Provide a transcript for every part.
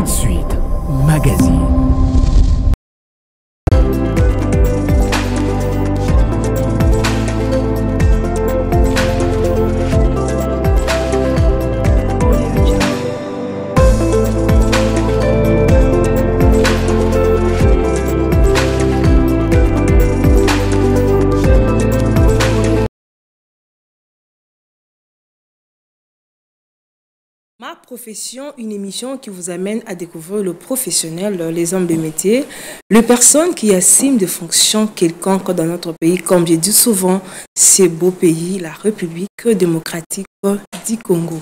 de suite, magazine. Ma profession, une émission qui vous amène à découvrir le professionnel, les hommes de métier, les personnes qui assument des fonctions quelconques dans notre pays, comme j'ai dit souvent, ce beau pays, la République démocratique du Congo.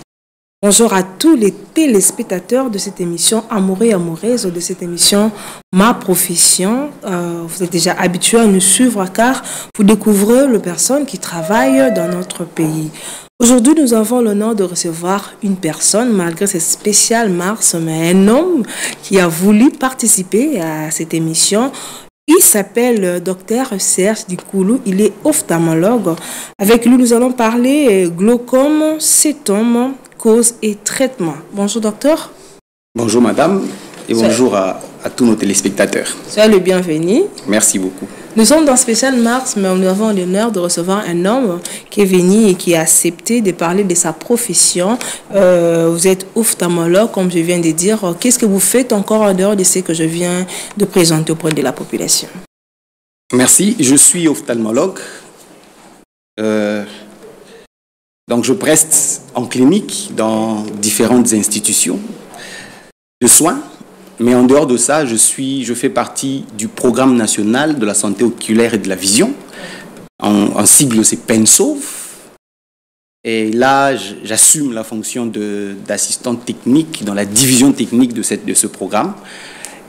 Bonjour à tous les téléspectateurs de cette émission, amoureux et amoureuses de cette émission, Ma profession. Vous êtes déjà habitués à nous suivre car vous découvrez les personnes qui travaillent dans notre pays. Aujourd'hui, nous avons l'honneur de recevoir une personne, malgré cette spéciale mars, mais un homme qui a voulu participer à cette émission. Il s'appelle Dr Serge Dikoulou, il est ophtalmologue. Avec lui, nous allons parler glaucome, cétome, cause et traitement. Bonjour docteur. Bonjour madame et bonjour à tous nos téléspectateurs. Soyez le bienvenu. Merci beaucoup. Nous sommes dans Spécial Mars, mais nous avons l'honneur de recevoir un homme qui est venu et qui a accepté de parler de sa profession. Vous êtes ophtalmologue, comme je viens de dire. Qu'est-ce que vous faites encore en dehors de ce que je viens de présenter auprès de la population? Merci, je suis ophtalmologue. Donc je preste en clinique dans différentes institutions de soins. Mais en dehors de ça, je fais partie du programme national de la santé oculaire et de la vision. En sigle, c'est PENSOV. Et là, j'assume la fonction d'assistant technique dans la division technique de ce programme.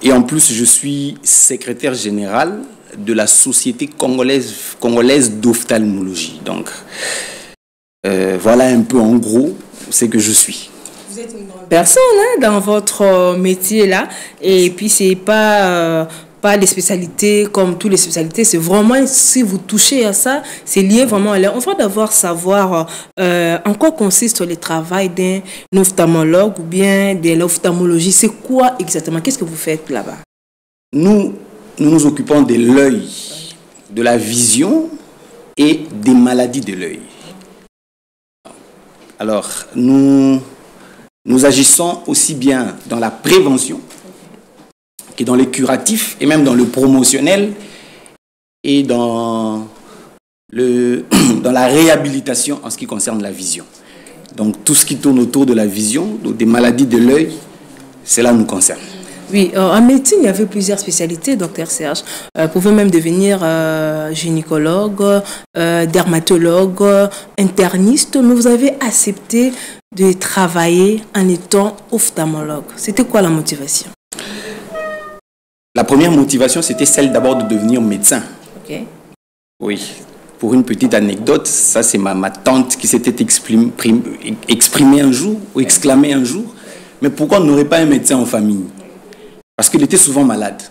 Et en plus, je suis secrétaire général de la Société congolaise d'ophtalmologie. Donc, voilà un peu en gros ce que je suis. Vous êtes une grande personne dans votre métier là, et puis c'est pas les spécialités comme toutes les spécialités, c'est vraiment, si vous touchez à ça, c'est lié vraiment à l'air. On va d'abord savoir en quoi consiste le travail d'un ophtalmologue ou bien de l'ophtalmologie. C'est quoi exactement? Qu'est-ce que vous faites là-bas? Nous nous occupons de l'œil, de la vision et des maladies de l'œil. Alors, nous agissons aussi bien dans la prévention que dans le curatif et même dans le promotionnel et dans la réhabilitation en ce qui concerne la vision. Donc tout ce qui tourne autour de la vision, donc des maladies de l'œil, cela nous concerne. Oui, en médecine, il y avait plusieurs spécialités, docteur Serge. Vous pouvez même devenir gynécologue, dermatologue, interniste, mais vous avez accepté de travailler en étant ophtalmologue. C'était quoi la motivation? La première motivation, c'était celle d'abord de devenir médecin. Ok. Oui. Pour une petite anecdote, ça c'est ma tante qui s'était exprimée un jour, ou exclamée un jour, mais pourquoi on n'aurait pas un médecin en famille? Parce qu'il était souvent malade.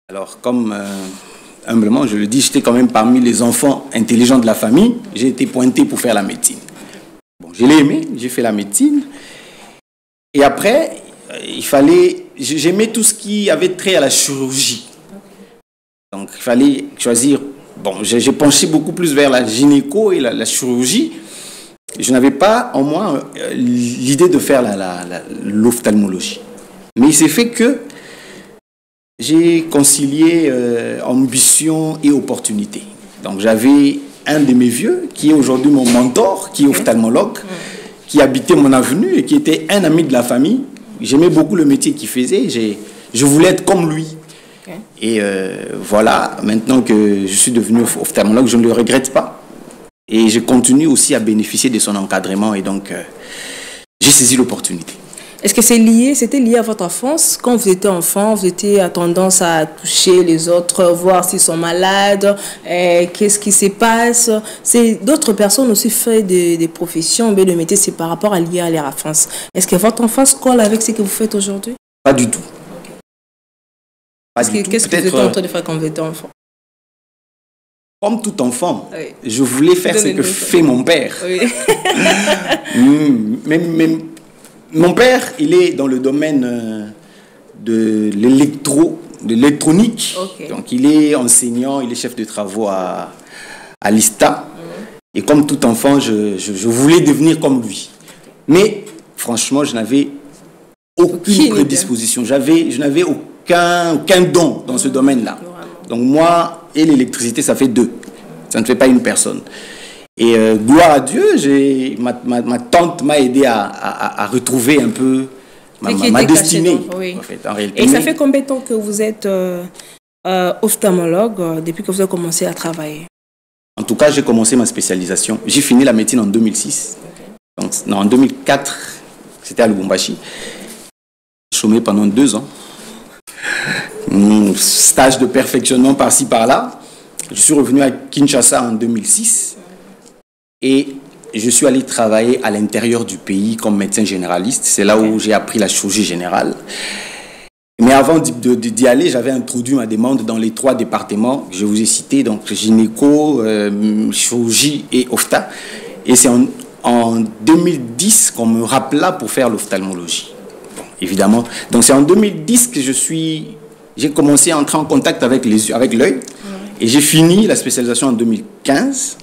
Alors, comme humblement, je le dis, j'étais quand même parmi les enfants intelligents de la famille. J'ai été pointé pour faire la médecine. Bon, je l'ai aimé, j'ai fait la médecine. Et après, j'aimais tout ce qui avait trait à la chirurgie. Donc, il fallait choisir. Bon, j'ai penché beaucoup plus vers la gynéco et la chirurgie. Je n'avais pas en moi l'idée de faire l'ophtalmologie. Mais il s'est fait que j'ai concilié ambition et opportunité. Donc j'avais un de mes vieux qui est aujourd'hui mon mentor, qui est ophtalmologue, qui habitait mon avenue et qui était un ami de la famille. J'aimais beaucoup le métier qu'il faisait. Je voulais être comme lui. Et voilà, maintenant que je suis devenu ophtalmologue, je ne le regrette pas. Et je continue aussi à bénéficier de son encadrement. Et donc, j'ai saisi l'opportunité. Est-ce que c'était lié à votre enfance? Quand vous étiez enfant, vous étiez à tendance à toucher les autres, voir s'ils sont malades, qu'est-ce qui se passe? D'autres personnes aussi font des professions, mais le métier, c'est par rapport à lié à leur enfance. Est-ce que votre enfance colle avec ce que vous faites aujourd'hui? Pas du tout. Qu'est-ce que vous étiez en train de faire quand vous étiez enfant? Comme tout enfant, oui. Je voulais faire ce que fait mon père. Oui. Mon père, il est dans le domaine de l'électronique. Ok. Donc, il est enseignant, il est chef de travaux à l'ISTA. Et comme tout enfant, je voulais devenir comme lui. Mais franchement, je n'avais aucune prédisposition. Je n'avais aucun don dans ce domaine-là. Donc moi et l'électricité, ça fait deux. Ça ne fait pas une personne. Et gloire à Dieu, ma tante m'a aidé à retrouver un peu ma destinée. Oui. En fait, en réalité. Et ça fait combien de temps que vous êtes ophtalmologue depuis que vous avez commencé à travailler? En tout cas, j'ai commencé ma spécialisation. J'ai fini la médecine en 2006. Donc, non, en 2004, c'était à Lubumbashi. J'ai chômé pendant 2 ans. Stage de perfectionnement par-ci, par-là. Je suis revenu à Kinshasa en 2006. Et je suis allé travailler à l'intérieur du pays comme médecin généraliste. C'est là où j'ai appris la chirurgie générale. Mais avant d'y aller, j'avais introduit ma demande dans les 3 départements que je vous ai cités, donc gynéco, chirurgie et ophta. Et c'est en 2010 qu'on me rappela pour faire l'ophtalmologie. Bon, évidemment. Donc c'est en 2010 que j'ai commencé à entrer en contact avec l'œil. Et j'ai fini la spécialisation en 2015.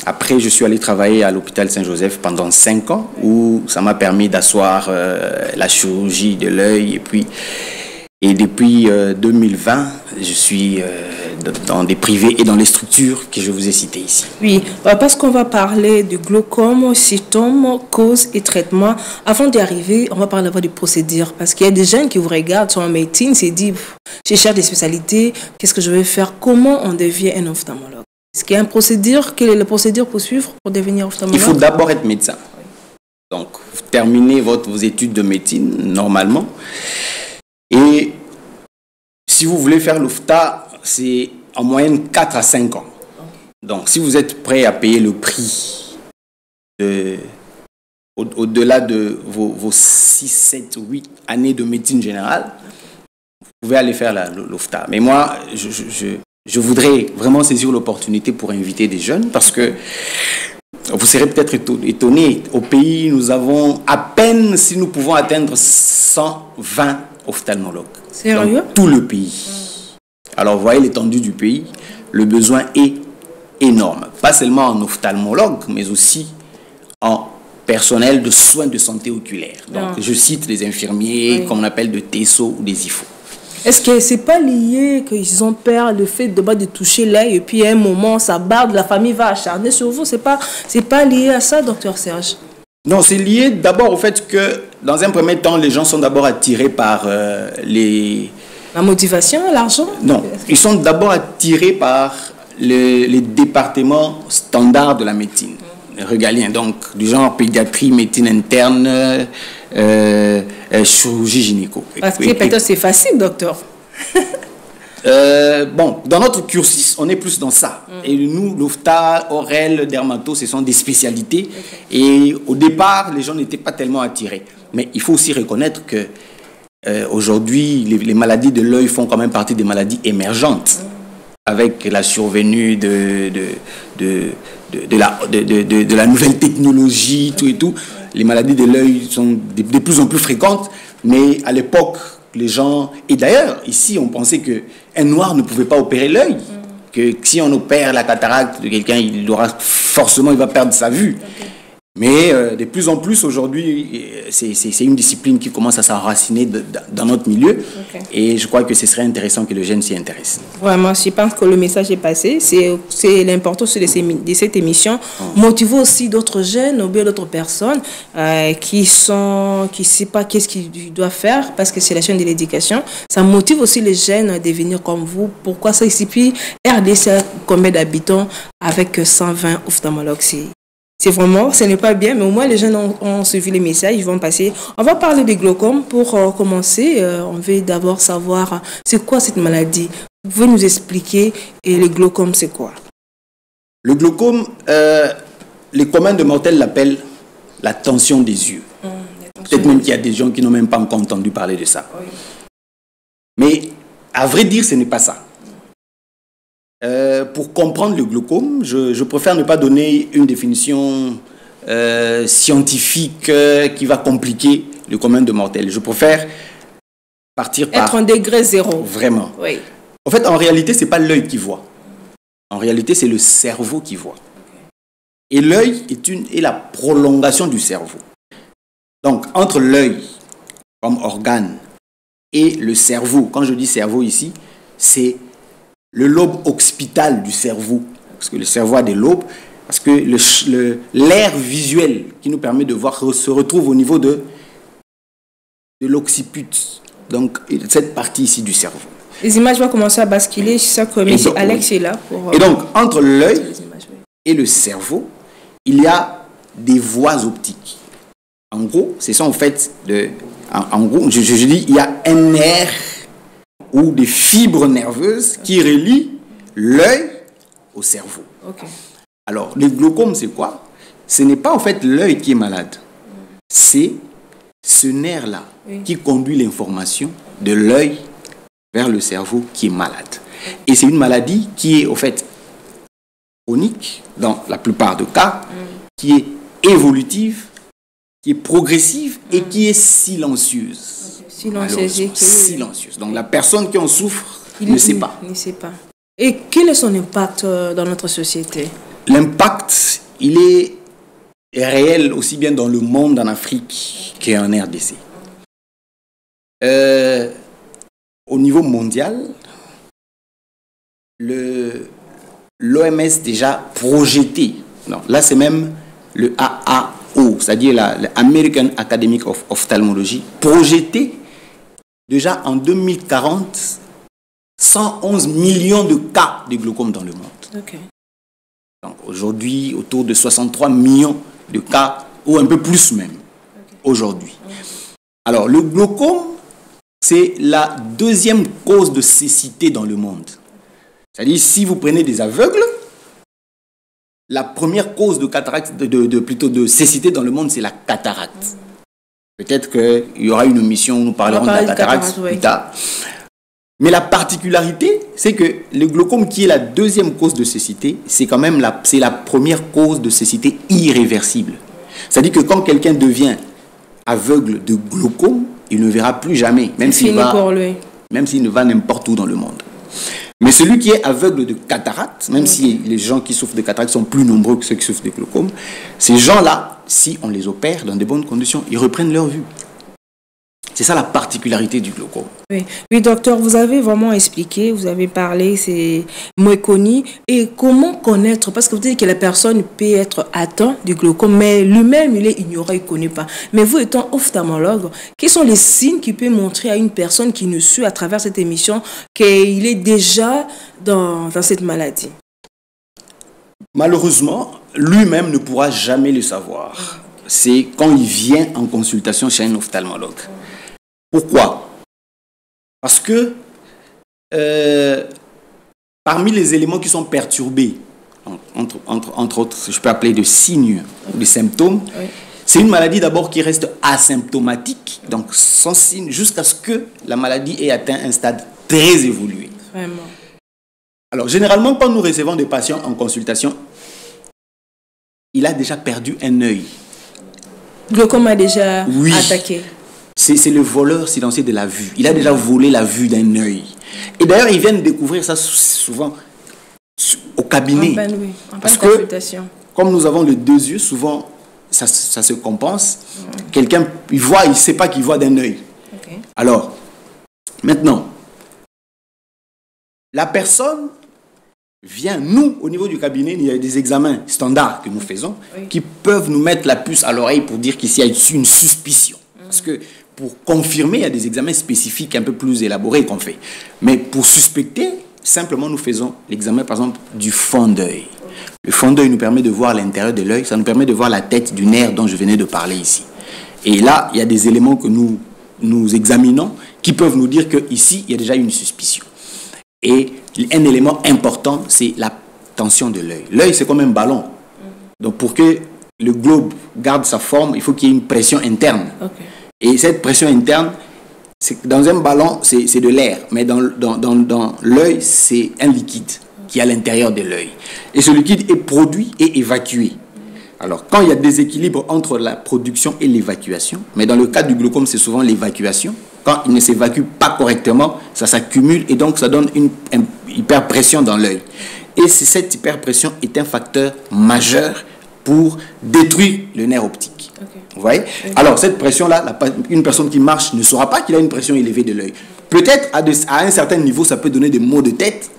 Après, je suis allé travailler à l'hôpital Saint-Joseph pendant 5 ans, où ça m'a permis d'asseoir la chirurgie de l'œil. Et depuis 2020, je suis dans des privés et dans les structures que je vous ai citées ici. Oui, parce qu'on va parler du glaucome, symptômes, causes et traitements. Avant d'y arriver, on va parler du procédure. Parce qu'il y a des jeunes qui vous regardent, sont en médecine, se disent, je cherche des spécialités, qu'est-ce que je vais faire? Comment on devient un ophtalmologue? Est-ce qu'il y a une procédure? Quelle est la procédure pour suivre pour devenir ophtalmologue? Il faut d'abord être médecin. Donc, vous terminez vos études de médecine, normalement. Et si vous voulez faire l'ophta, c'est en moyenne 4 à 5 ans. Donc, si vous êtes prêt à payer le prix au-delà de vos 6, 7, 8 années de médecine générale, vous pouvez aller faire l'ophta. Mais moi, je voudrais vraiment saisir l'opportunité pour inviter des jeunes parce que vous serez peut-être étonnés. Au pays, nous avons à peine, si nous pouvons atteindre 120 ophtalmologues. Sérieux? Dans tout le pays. Alors, vous voyez l'étendue du pays. Le besoin est énorme. Pas seulement en ophtalmologue, mais aussi en personnel de soins de santé oculaire. Donc, je cite les infirmiers, qu'on appelle de TESO ou des IFO. Est-ce que c'est pas lié qu'ils ont peur le fait de toucher l'œil et puis à un moment, ça barde, la famille va acharner sur vous? C'est pas lié à ça, docteur Serge? Non, c'est lié d'abord au fait que, dans un premier temps, les gens sont d'abord attirés par La motivation, l'argent? Non, ils sont d'abord attirés par les départements standards de la médecine régaliens, donc du genre pédiatrie, médecine interne, chirurgie gynéco. Parce que peut-être c'est facile, docteur. Bon, dans notre cursus, on est plus dans ça. Et nous, l'ophta, orel, dermato, ce sont des spécialités. Et au départ, les gens n'étaient pas tellement attirés. Mais il faut aussi reconnaître que aujourd'hui, les maladies de l'œil font quand même partie des maladies émergentes. Avec la survenue de la nouvelle technologie, tout et tout, les maladies de l'œil sont de plus en plus fréquentes. Mais à l'époque, les gens... Et d'ailleurs, ici, on pensait qu'un noir ne pouvait pas opérer l'œil. Que si on opère la cataracte de quelqu'un, il va perdre sa vue. Mais de plus en plus, aujourd'hui, c'est une discipline qui commence à s'enraciner dans notre milieu. Et je crois que ce serait intéressant que les jeunes s'y intéressent. Vraiment, je pense que le message est passé. C'est l'importance de cette émission. Motiver aussi d'autres jeunes ou bien d'autres personnes qui ne savent pas qu'est-ce qu'ils doivent faire parce que c'est la chaîne de l'éducation. Ça motive aussi les jeunes à devenir comme vous. Pourquoi ça ici? Puis RDC, combien d'habitants avec 120 ophtalmologues? C'est vraiment, ce n'est pas bien, mais au moins les jeunes ont suivi les messages, ils vont passer. On va parler du glaucome pour commencer. On veut d'abord savoir c'est quoi cette maladie. Vous pouvez nous expliquer et le glaucome c'est quoi? Le glaucome, les communs de mortels l'appellent la tension des yeux. Peut-être même qu'il y a des gens qui n'ont même pas encore entendu parler de ça. Oui. Mais à vrai dire, ce n'est pas ça. Pour comprendre le glaucome, je préfère ne pas donner une définition scientifique qui va compliquer le commun de mortel. Je préfère partir par... Être en degré zéro. Vraiment. Oui. En fait, en réalité, ce n'est pas l'œil qui voit. En réalité, c'est le cerveau qui voit. Et l'œil est la prolongation du cerveau. Donc, entre l'œil comme organe et le cerveau, quand je dis cerveau ici, c'est le lobe occipital du cerveau. Parce que le cerveau a des lobes, parce que l'air visuel qui nous permet de voir se retrouve au niveau de l'occiput. Donc, cette partie ici du cerveau. Les images vont commencer à basculer. C'est ça que M. Alex est là pour... Et donc, entre l'œil et le cerveau, il y a des voies optiques. En gros, c'est ça en fait, en gros, je dis, il y a un nerf ou des fibres nerveuses qui relient l'œil au cerveau. Okay. Alors, le glaucome, c'est quoi? Ce n'est pas en fait l'œil qui est malade. C'est ce nerf-là qui conduit l'information de l'œil vers le cerveau qui est malade. Et c'est une maladie qui est, au fait, chronique, dans la plupart des cas, qui est évolutive, qui est progressive et qui est silencieuse. Silencieuse. Donc la personne qui en souffre ne sait pas. Ne sait pas. Et quel est son impact dans notre société? L'impact, il est réel aussi bien dans le monde, en Afrique, qu'en RDC. Au niveau mondial, l'OMS déjà projeté, non, là c'est même le AAO, c'est-à-dire l'American Academy of Ophthalmology, projeté déjà en 2040 111 millions de cas de glaucome dans le monde. Okay. Donc aujourd'hui, autour de 63 millions de cas, ou un peu plus même, aujourd'hui. Alors le glaucome, c'est la deuxième cause de cécité dans le monde. C'est-à-dire, si vous prenez des aveugles, la première cause de cataracte, plutôt de cécité dans le monde, c'est la cataracte. Peut-être qu'il y aura une émission où nous parlerons de la cataracte plus tard. Mais la particularité, c'est que le glaucome, qui est la deuxième cause de cécité, c'est quand même la première cause de cécité irréversible. C'est-à-dire que quand quelqu'un devient aveugle de glaucome, il ne verra plus jamais, même s'il ne va n'importe où dans le monde. Mais celui qui est aveugle de cataracte, même si les gens qui souffrent de cataracte sont plus nombreux que ceux qui souffrent de glaucome, ces gens-là, si on les opère dans de bonnes conditions, ils reprennent leur vue. C'est ça la particularité du glaucome. Oui, docteur, vous avez vraiment expliqué, vous avez parlé, c'est méconnu. Et comment connaître? Parce que vous dites que la personne peut être atteinte du glaucome, mais lui-même, il est ignorant, il ne connaît pas. Mais vous étant ophtalmologue, quels sont les signes qui peuvent montrer à une personne qui nous suit à travers cette émission qu'il est déjà dans cette maladie? Malheureusement, lui-même ne pourra jamais le savoir. C'est quand il vient en consultation chez un ophtalmologue. Pourquoi? Parce que parmi les éléments qui sont perturbés, entre autres, je peux appeler de signes ou de symptômes, c'est une maladie d'abord qui reste asymptomatique, donc sans signe, jusqu'à ce que la maladie ait atteint un stade très évolué. Vraiment. Alors, généralement, quand nous recevons des patients en consultation, il a déjà perdu un œil. Le glaucome a déjà attaqué. C'est le voleur silencieux de la vue. Il a déjà volé la vue d'un œil. Et d'ailleurs, ils viennent découvrir ça souvent au cabinet. Parce que, comme nous avons les deux yeux, souvent, ça se compense. Quelqu'un, il voit, il ne sait pas qu'il voit d'un œil. Alors, maintenant, la personne vient, nous, au niveau du cabinet, il y a des examens standards que nous faisons qui peuvent nous mettre la puce à l'oreille pour dire qu'ici, il y a une suspicion. Parce que pour confirmer, il y a des examens spécifiques un peu plus élaborés qu'on fait. Mais pour suspecter, simplement nous faisons l'examen, par exemple, du fond d'œil. Le fond d'œil nous permet de voir l'intérieur de l'œil, ça nous permet de voir la tête du nerf dont je venais de parler ici. Et là, il y a des éléments que nous examinons qui peuvent nous dire qu'ici, il y a déjà une suspicion. Et un élément important, c'est la tension de l'œil. L'œil, c'est comme un ballon. Donc, pour que le globe garde sa forme, il faut qu'il y ait une pression interne. Et cette pression interne, dans un ballon, c'est de l'air. Mais dans l'œil, c'est un liquide qui est à l'intérieur de l'œil. Et ce liquide est produit et évacué. Alors, quand il y a déséquilibre entre la production et l'évacuation, mais dans le cas du glaucome, c'est souvent l'évacuation. Quand il ne s'évacue pas correctement, ça s'accumule et donc ça donne une hyperpression dans l'œil. Et cette hyperpression est un facteur majeur pour détruire le nerf optique. Okay. Vous voyez? Okay. Alors, cette pression-là, une personne qui marche ne saura pas qu'il a une pression élevée de l'œil. Peut-être à un certain niveau, ça peut donner des maux de tête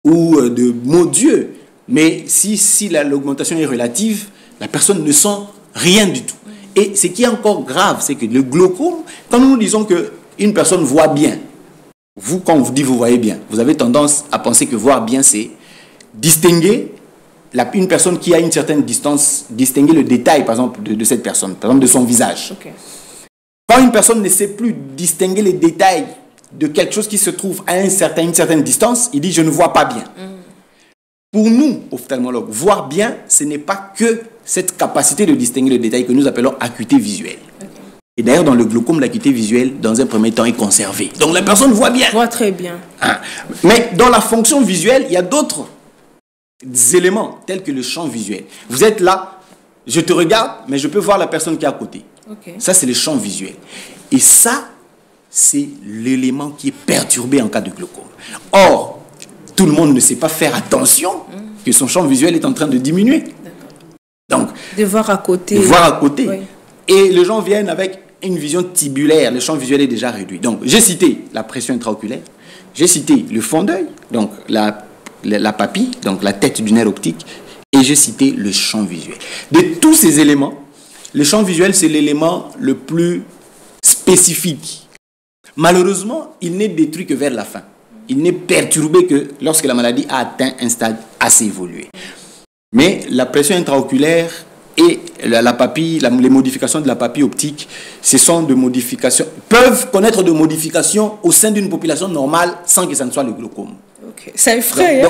ou de maux d'yeux. Mais si l'augmentation est relative, la personne ne sent rien du tout. Et ce qui est encore grave, c'est que le glaucome, quand nous disons qu'une personne voit bien, vous, quand on vous dit vous voyez bien, vous avez tendance à penser que voir bien, c'est distinguer une personne qui a une certaine distance, distinguer le détail, par exemple, de cette personne, par exemple, de son visage. Okay. Quand une personne ne sait plus distinguer les détails de quelque chose qui se trouve à une certaine distance, il dit « je ne vois pas bien ». Pour nous, ophtalmologues, voir bien, ce n'est pas que cette capacité de distinguer le détail que nous appelons acuité visuelle. Okay. Et d'ailleurs, dans le glaucome, l'acuité visuelle, dans un premier temps, est conservée. Donc la personne voit bien. Voit très bien. Hein? Mais dans la fonction visuelle, il y a d'autres éléments, tels que le champ visuel. Vous êtes là, je te regarde, mais je peux voir la personne qui est à côté. Okay. Ça, c'est le champ visuel. Et ça, c'est l'élément qui est perturbé en cas de glaucome. Or, tout le monde ne sait pas faire attention que son champ visuel est en train de diminuer. Donc, de voir à côté. De voir à côté. Oui. Et les gens viennent avec une vision tibulaire. Le champ visuel est déjà réduit. Donc, j'ai cité la pression intraoculaire. J'ai cité le fond d'œil, donc la papille, donc la tête du nerf optique. Et j'ai cité le champ visuel. De tous ces éléments, le champ visuel, c'est l'élément le plus spécifique. Malheureusement, il n'est détruit que vers la fin. Il n'est perturbé que lorsque la maladie a atteint un stade assez évolué. Mais la pression intraoculaire et la papille, les modifications de la papille optique, ce sont des modifications, peuvent connaître de modifications au sein d'une population normale sans que ça ne soit le glaucome. Okay. Ça effraie.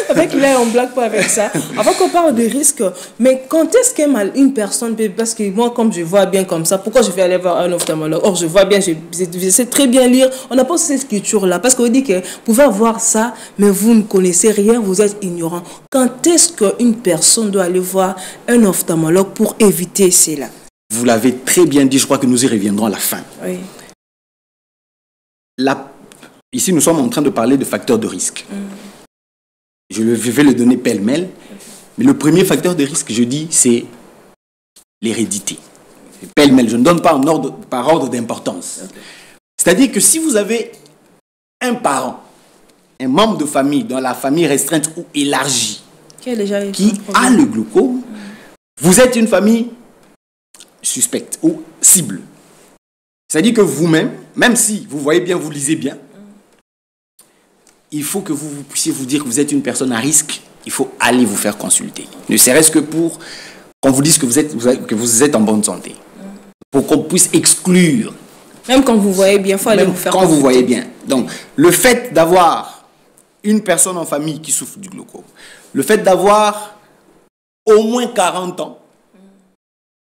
Avec là, on ne blague pas avec ça. Avant qu'on parle de risques, mais quand est-ce qu'une personne peut, parce que moi, comme je vois bien comme ça, pourquoi je vais aller voir un ophtalmologue? Or, je vois bien, je sais très bien lire. On n'a pas cette écriture-là, parce qu'on dit que vous pouvez avoir ça, mais vous ne connaissez rien, vous êtes ignorant. Quand est-ce qu'une personne doit aller voir un ophtalmologue pour éviter cela? Vous l'avez très bien dit, je crois que nous y reviendrons à la fin. Oui. Ici, nous sommes en train de parler de facteurs de risque. Je vais le donner pêle-mêle. Mais le premier facteur de risque, je dis, c'est l'hérédité. Pêle-mêle, je ne donne pas par ordre d'importance. Okay. C'est-à-dire que si vous avez un parent, un membre de famille, dans la famille restreinte ou élargie, qui a le glaucome, vous êtes une famille suspecte ou cible. C'est-à-dire que vous-même, même si vous voyez bien, vous lisez bien, il faut que vous puissiez vous dire que vous êtes une personne à risque. Il faut aller vous faire consulter. Ne serait-ce que pour qu'on vous dise que vous êtes en bonne santé. Pour qu'on puisse exclure. Même quand vous voyez bien, il faut aller vous faire consulter. Quand vous voyez bien. Donc, le fait d'avoir une personne en famille qui souffre du glaucome, le fait d'avoir au moins 40 ans,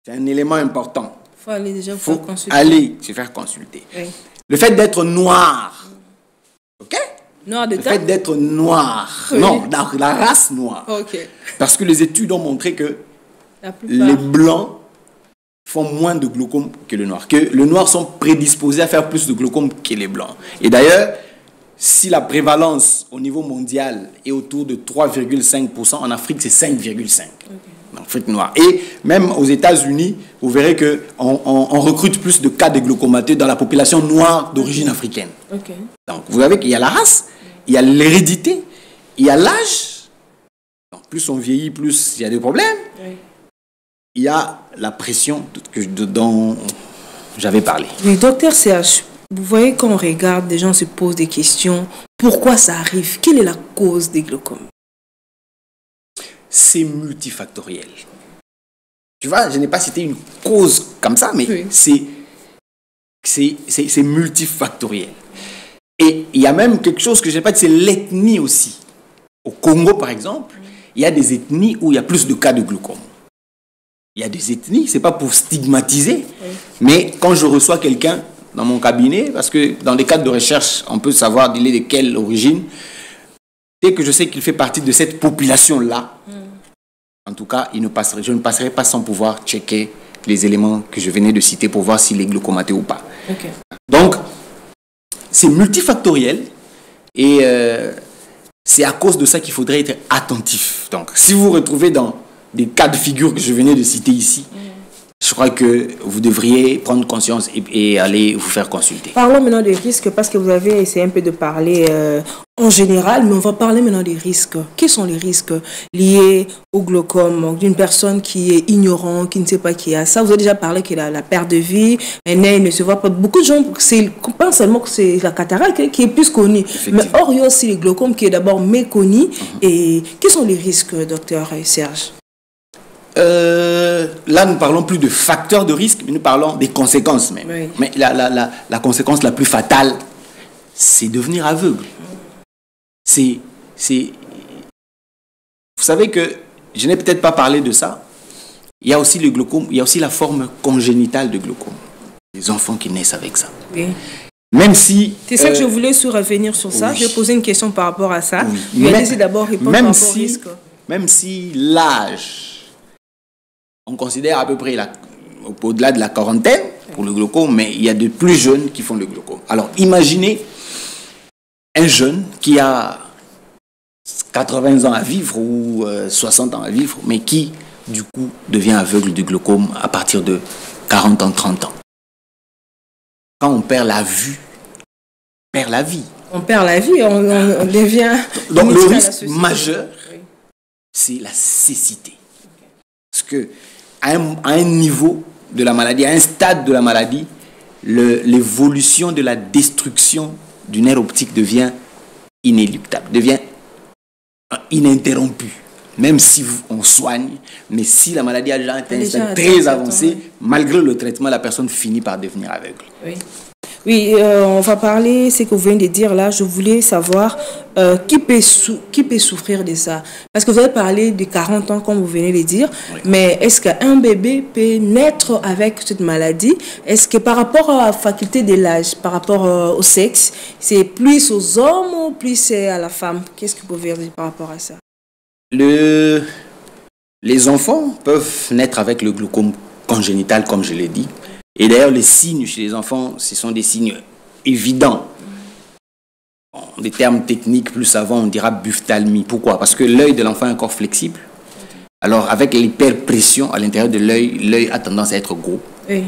c'est un élément important. Il faut aller déjà vous faire consulter. Aller se faire consulter. Oui. Le fait d'être noir. OK? Noir de le fait d'être noir. Oui. Non, la race noire. Okay. Parce que les études ont montré que les blancs font moins de glaucome que le noir. Que les noirs sont prédisposés à faire plus de glaucome que les blancs. Et d'ailleurs, si la prévalence au niveau mondial est autour de 3,5%, en Afrique, c'est 5,5%. Okay. En Afrique noire. Et même aux États-Unis, vous verrez qu'on recrute plus de cas de glaucomateux dans la population noire d'origine africaine. Okay. Donc, vous savez qu'il y a la race, il y a l'hérédité, il y a l'âge. Plus on vieillit, plus il y a des problèmes. Oui. Il y a la pression dont j'avais parlé. Mais docteur CH, vous voyez quand on regarde, des gens se posent des questions. Pourquoi ça arrive? Quelle est la cause des glaucomes? C'est multifactoriel. Tu vois, je n'ai pas cité une cause comme ça, mais oui. c'est multifactoriel. Et il y a même quelque chose que je n'ai pas dit, c'est l'ethnie aussi. Au Congo, par exemple, il y a des ethnies où il y a plus de cas de glaucome. Il y a des ethnies, ce n'est pas pour stigmatiser, mais quand je reçois quelqu'un dans mon cabinet, parce que dans les cadres de recherche, on peut savoir il est de quelle origine, dès que je sais qu'il fait partie de cette population-là, En tout cas, je ne passerai pas sans pouvoir checker les éléments que je venais de citer pour voir s'il est glaucomaté ou pas. Ok. Donc, c'est multifactoriel et c'est à cause de ça qu'il faudrait être attentif. Donc, si vous vous retrouvez dans des cas de figure que je venais de citer ici, je crois que vous devriez prendre conscience et aller vous faire consulter. Parlons maintenant des risques, parce que vous avez essayé un peu de parler en général, mais on va parler maintenant des risques. Quels sont les risques liés au glaucome d'une personne qui est ignorante, qui ne sait pas qui a ça? Vous avez déjà parlé qu'il a la perte de vie, mais il ne se voit pas. Beaucoup de gens pensent seulement que c'est la cataracte qui est plus connue. Mais or, il y a aussi le glaucome qui est d'abord méconnu. Et quels sont les risques, docteur Serge? Là, nous parlons plus de facteurs de risque, mais nous parlons des conséquences même. Oui. Mais la conséquence la plus fatale, c'est devenir aveugle. Vous savez que je n'ai peut-être pas parlé de ça. Il y a aussi le glaucome, il y a aussi la forme congénitale de glaucome. Les enfants qui naissent avec ça. Oui. Même si... C'est ça que je voulais revenir sur ça. Oui. Je vais poser une question par rapport à ça. Oui. Je vais essayer d'abord répondre par rapport au risque. Même si l'âge, on considère à peu près au-delà de la quarantaine pour le glaucome, mais il y a de plus jeunes qui font le glaucome. Alors, imaginez un jeune qui a 80 ans à vivre ou 60 ans à vivre, mais qui, du coup, devient aveugle du glaucome à partir de 40 ans, 30 ans. Quand on perd la vue, on perd la vie. On perd la vie, on devient... Donc, le risque majeur, c'est la cécité. Parce que à un niveau de la maladie, à un stade de la maladie, l'évolution de la destruction du nerf optique devient inéluctable, devient ininterrompue. Même si on soigne, mais si la maladie a déjà atteint un stade très avancé, malgré le traitement, la personne finit par devenir aveugle. Oui. Oui, on va parler, ce que vous venez de dire là, je voulais savoir qui peut souffrir de ça. Parce que vous avez parlé de 40 ans, comme vous venez de dire, oui. Mais est-ce qu'un bébé peut naître avec cette maladie? Est-ce que par rapport à la faculté de l'âge, par rapport au sexe, c'est plus aux hommes ou plus à la femme? Qu'est-ce que vous pouvez dire par rapport à ça? Les enfants peuvent naître avec le glaucome congénital, comme je l'ai dit. Et d'ailleurs, les signes chez les enfants, ce sont des signes évidents. En des termes techniques plus savants, on dira buphtalmie. Pourquoi? Parce que l'œil de l'enfant est encore flexible. Alors, avec l'hyperpression à l'intérieur de l'œil, l'œil a tendance à être gros, oui.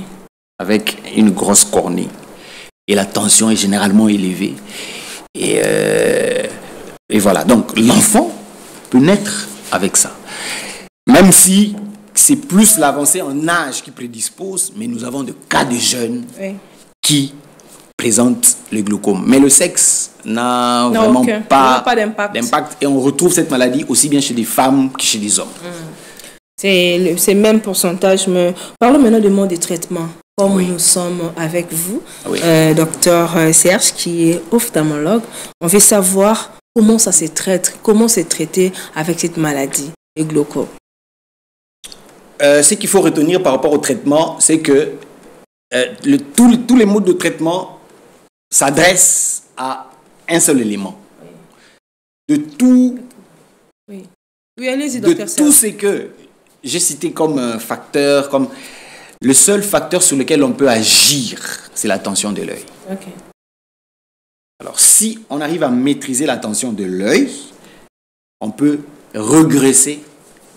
Avec une grosse cornée. Et la tension est généralement élevée. Et voilà. Donc, l'enfant peut naître avec ça. Même si c'est plus l'avancée en âge qui prédispose, mais nous avons des cas de jeunes, oui. Qui présentent le glaucome. Mais le sexe n'a vraiment pas d'impact. Et on retrouve cette maladie aussi bien chez des femmes que chez des hommes. C'est le même pourcentage. Mais parlons maintenant du mode de traitement. Comme oui. Nous sommes avec vous, oui. Docteur Serge, qui est ophtalmologue, on veut savoir comment ça se traite, comment c'est traité avec cette maladie, le glaucome. Ce qu'il faut retenir par rapport au traitement, c'est que tous les modes de traitement s'adressent à un seul élément. De tout, oui. Oui, allez-y, docteur Serge. Tout ce que j'ai cité comme facteur, comme le seul facteur sur lequel on peut agir, c'est la tension de l'œil. Okay. Alors, si on arrive à maîtriser la tension de l'œil, on peut regresser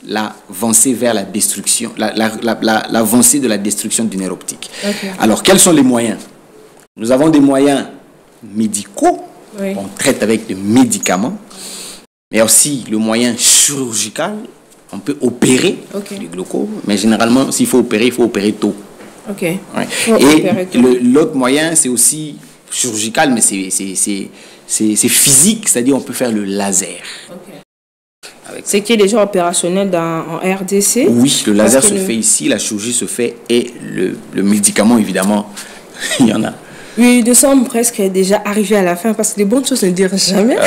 l'avancée vers la destruction, l'avancée de la destruction du nerf optique. Okay. Alors, quels sont les moyens? Nous avons des moyens médicaux, oui. On traite avec des médicaments, mais aussi le moyen chirurgical. On peut opérer du glaucome, mais généralement, s'il faut opérer tôt. Okay. Ouais. Et l'autre moyen, c'est aussi chirurgical, mais c'est physique, c'est-à-dire on peut faire le laser. Okay. C'est qui est déjà opérationnel en RDC? Oui, le laser se fait ici, la chirurgie se fait et le médicament, évidemment, il y en a. Oui, nous sommes presque déjà arrivés à la fin parce que les bonnes choses ne durent jamais.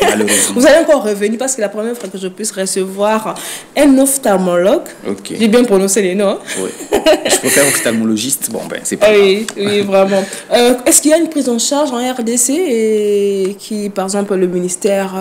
Malheureusement. Vous allez encore revenir parce que la première fois que je puisse recevoir un ophtalmologue, Ok. j'ai bien prononcé les noms. Oui. Je préfère ophtalmologiste. Bon, ben, c'est pas Oui, oui, vraiment. Est-ce qu'il y a une prise en charge en RDC et qui, par exemple, le ministère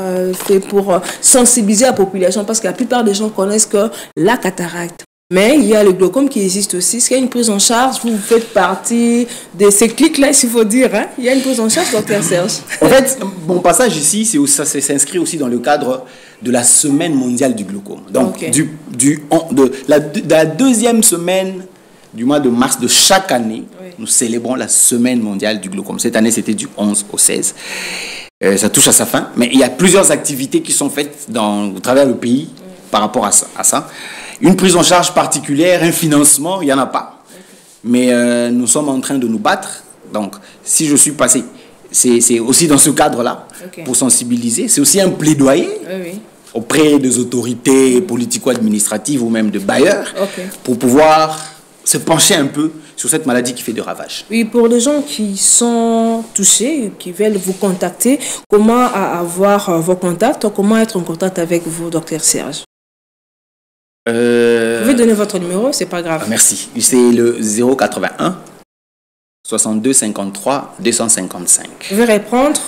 fait pour sensibiliser la population parce que la plupart des gens connaissent que la cataracte. Mais il y a le glaucome qui existe aussi. Est-ce qu'il y a une prise en charge? Vous faites partie de ces clics-là, s'il faut dire. Hein? Il y a une prise en charge, docteur Serge? En fait, mon passage ici, ça s'inscrit aussi dans le cadre de la semaine mondiale du glaucome. Donc, Ok. de la deuxième semaine du mois de mars de chaque année, Oui. nous célébrons la semaine mondiale du glaucome. Cette année, c'était du 11 au 16. Ça touche à sa fin, mais il y a plusieurs activités qui sont faites au travers le pays par rapport à ça. Une prise en charge particulière, un financement, il n'y en a pas. Mais nous sommes en train de nous battre. Donc, si je suis passé, c'est aussi dans ce cadre-là, Ok. pour sensibiliser. C'est aussi un plaidoyer Oui. auprès des autorités politico-administratives ou même de bailleurs, Ok. pour pouvoir se pencher un peu sur cette maladie qui fait de ravages. Oui, pour les gens qui sont touchés, qui veulent vous contacter, comment avoir vos contacts, comment être en contact avec vous, docteur Serge? Vous pouvez donner votre numéro, c'est pas grave. Merci. C'est le 081 62 53 255. Je vais répondre.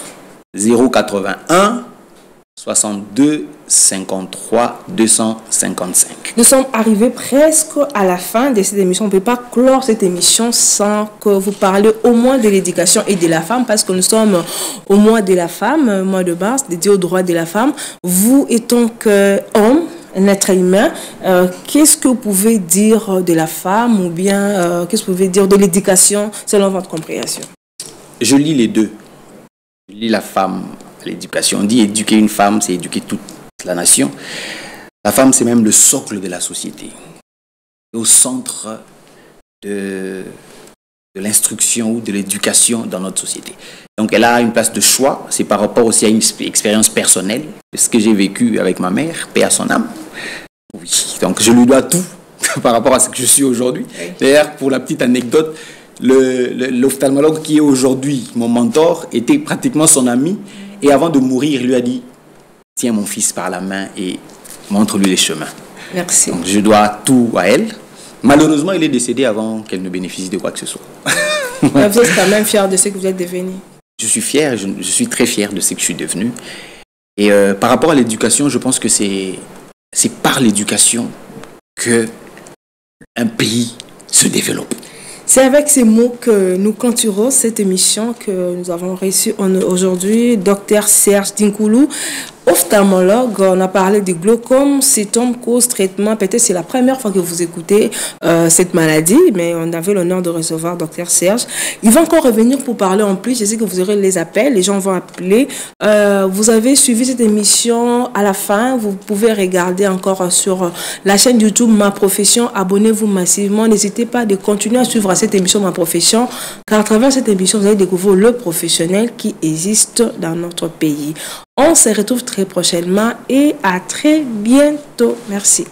081 62 53 255. Nous sommes arrivés presque à la fin de cette émission. On ne peut pas clore cette émission sans que vous parliez au moins de l'éducation et de la femme, parce que nous sommes au mois de la femme, mois de mars, dédié aux droits de la femme. Vous, étant qu'homme, un être humain, qu'est-ce que vous pouvez dire de la femme ou bien qu'est-ce que vous pouvez dire de l'éducation selon votre compréhension? Je lis les deux. Je lis la femme à l'éducation. On dit éduquer une femme, c'est éduquer toute la nation. La femme, c'est même le socle de la société. Au centre de l'instruction ou de l'éducation dans notre société. Donc elle a une place de choix. C'est par rapport aussi à une expérience personnelle, de ce que j'ai vécu avec ma mère, paix à son âme. Oui, donc je lui dois tout par rapport à ce que je suis aujourd'hui. D'ailleurs, pour la petite anecdote, l'ophtalmologue qui est aujourd'hui mon mentor était pratiquement son ami, et avant de mourir, il lui a dit: tiens mon fils par la main et montre-lui les chemins. Merci. Donc je dois tout à elle. Malheureusement, il est décédé avant qu'elle ne bénéficie de quoi que ce soit. Mais vous êtes quand même fier de ce que vous êtes devenu. Je suis fier, je suis très fier de ce que je suis devenu. Et par rapport à l'éducation, je pense que c'est par l'éducation que un pays se développe. C'est avec ces mots que nous clôturons cette émission que nous avons reçu aujourd'hui. Docteur Serge Dinkoulou, ophtalmologue. On a parlé du glaucome, symptômes, causes, traitements. Peut-être c'est la première fois que vous écoutez cette maladie, mais on avait l'honneur de recevoir docteur Serge. Il va encore revenir pour parler en plus. Je sais que vous aurez les appels, les gens vont appeler. Vous avez suivi cette émission à la fin. Vous pouvez regarder encore sur la chaîne YouTube Ma Profession. Abonnez-vous massivement. N'hésitez pas de continuer à suivre cette émission Ma Profession, car à travers cette émission, vous allez découvrir le professionnel qui existe dans notre pays. On se retrouve très prochainement et à très bientôt. Merci.